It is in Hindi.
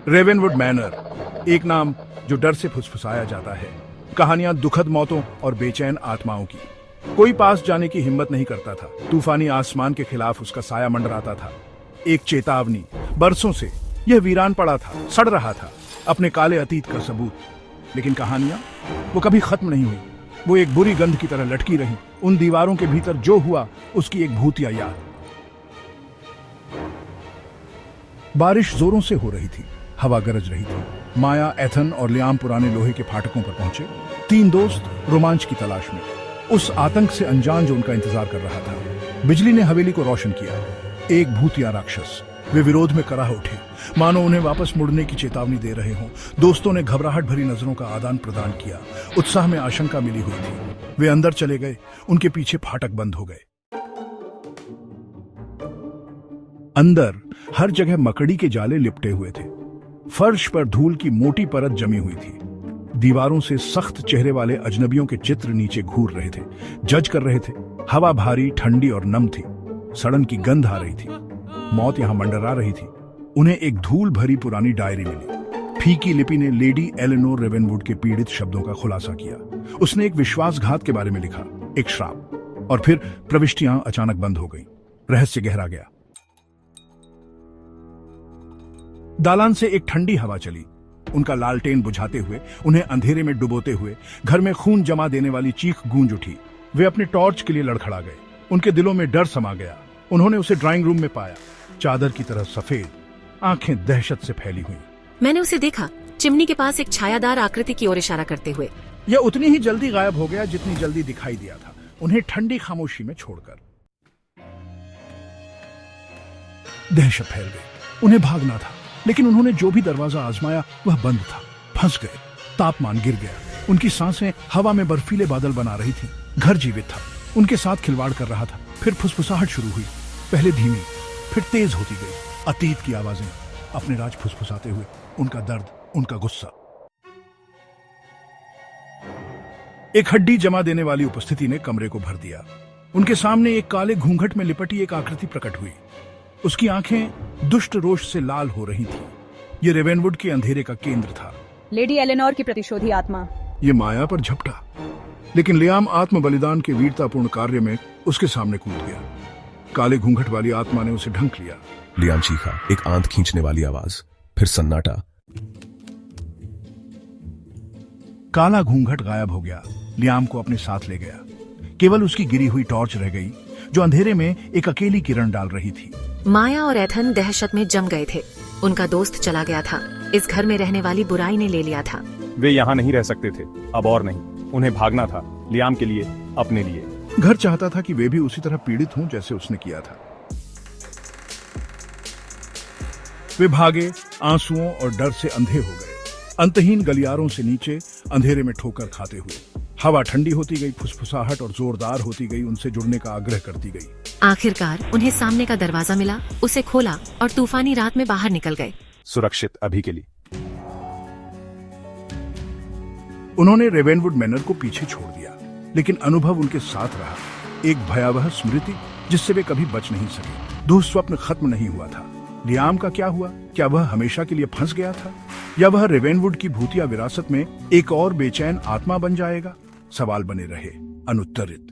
रेवेनवुड मैनर, एक नाम जो डर से फुसफुसाया जाता है। कहानियां दुखद मौतों और बेचैन आत्माओं की। कोई पास जाने की हिम्मत नहीं करता था। तूफानी आसमान के खिलाफ उसका साया मंडराता था। एक चेतावनी। बरसों से यह वीरान पड़ा था, सड़ रहा था, अपने काले अतीत का सबूत। लेकिन कहानियां वो कभी खत्म नहीं हुई। वो एक बुरी गंध की तरह लटकी रही। उन दीवारों के भीतर जो हुआ उसकी एक भूतिया याद। बारिश जोरों से हो रही थी, हवा गरज रही थी। माया, एथन और लियाम पुराने लोहे के फाटकों पर पहुंचे। तीन दोस्त रोमांच की तलाश में, उस आतंक से अनजान जो उनका इंतजार कर रहा था। बिजली ने हवेली को रोशन किया। एक भूतिया राक्षस। वे विरोध में कराह उठे, मानो उन्हें वापस मुड़ने की चेतावनी दे रहे हों। दोस्तों ने घबराहट भरी नजरों का आदान प्रदान किया। उत्साह में आशंका मिली हुई थी। वे अंदर चले गए। उनके पीछे फाटक बंद हो गए। अंदर हर जगह मकड़ी के जाले लिपटे हुए थे। फर्श पर धूल की मोटी परत जमी हुई थी। दीवारों से सख्त चेहरे वाले अजनबियों के चित्र नीचे घूर रहे थे, जज कर रहे थे। हवा भारी, ठंडी और नम थी। सड़न की गंध आ रही थी। मौत यहां मंडरा रही थी। उन्हें एक धूल भरी पुरानी डायरी मिली। फीकी लिपि ने लेडी एलेनोर रेवेनवुड के पीड़ित शब्दों का खुलासा किया। उसने एक विश्वासघात के बारे में लिखा, एक श्राप। और फिर प्रविष्टियां अचानक बंद हो गईं। रहस्य गहरा गया। दालान से एक ठंडी हवा चली, उनका लालटेन बुझाते हुए, उन्हें अंधेरे में डुबोते हुए। घर में खून जमा देने वाली चीख गूंज उठी। वे अपने टॉर्च के लिए लड़खड़ा गए। उनके दिलों में डर समा गया। उन्होंने उसे ड्राइंग रूम में पाया, चादर की तरह सफेद, आंखें दहशत से फैली हुई। मैंने उसे देखा, चिमनी के पास एक छायादार आकृति की ओर इशारा करते हुए। यह उतनी ही जल्दी गायब हो गया जितनी जल्दी दिखाई दिया था, उन्हें ठंडी खामोशी में छोड़कर। दहशत फैल गई। उन्हें भागना था, लेकिन उन्होंने जो भी दरवाजा आजमाया वह बंद था। फंस गए। तापमान गिर गया। उनकी सांसें हवा में बर्फीले बादल बना रही थी। घर जीवित था, उनके साथ खिलवाड़ कर रहा था। फिर फुसफुसाहट शुरू हुई, पहले धीमी, फिर तेज होती गई। अतीत की आवाजें, अपने राज फुसफुसाते हुए, उनका दर्द, उनका गुस्सा। एक हड्डी जमा देने वाली उपस्थिति ने कमरे को भर दिया। उनके सामने एक काले घूंघट में लिपटी एक आकृति प्रकट हुई। उसकी आंखें दुष्ट रोष से लाल हो रही थीं। ये रेवेनवुड के अंधेरे का केंद्र था। लेडी एलेनोर की प्रतिशोधी आत्मा। ये माया पर झपटा, लेकिन लियाम आत्म बलिदान के वीरतापूर्ण कार्य में उसके सामने कूद गया। काले घूंघट वाली आत्मा ने उसे ढंक लिया। लियाम चीखा, एक आंत खींचने वाली आवाज, फिर सन्नाटा। काला घूंघट गायब हो गया। लियाम को अपने साथ ले गया। केवल उसकी गिरी हुई टॉर्च रह गई, जो अंधेरे में एक अकेली किरण डाल रही थी। माया और एथन दहशत में जम गए थे। उनका दोस्त चला गया था। इस घर में रहने वाली बुराई ने ले लिया था। वे यहाँ नहीं रह सकते थे, अब और नहीं। उन्हें भागना था, लियाम के लिए, अपने लिए। घर चाहता था कि वे भी उसी तरह पीड़ित हों जैसे उसने किया था। वे भागे, आंसुओं और डर से अंधे हो गए। अंतहीन गलियारों से नीचे अंधेरे में ठोकर खाते हुए। हवा ठंडी होती गई, फुसफुसाहट और जोरदार होती गई, उनसे जुड़ने का आग्रह करती गई। आखिरकार उन्हें सामने का दरवाजा मिला, उसे खोला और तूफानी रात में बाहर निकल गए। सुरक्षित अभी के लिए। उन्होंने रेवेनवुड मैनर को पीछे छोड़ दिया, लेकिन अनुभव उनके साथ रहा। एक भयावह स्मृति जिससे वे कभी बच नहीं सके। दुःस्वप्न खत्म नहीं हुआ था। लियाम का क्या हुआ? क्या वह हमेशा के लिए फंस गया था, या वह रेवेनवुड की भूतिया विरासत में एक और बेचैन आत्मा बन जाएगा? सवाल बने रहे, अनुत्तरित।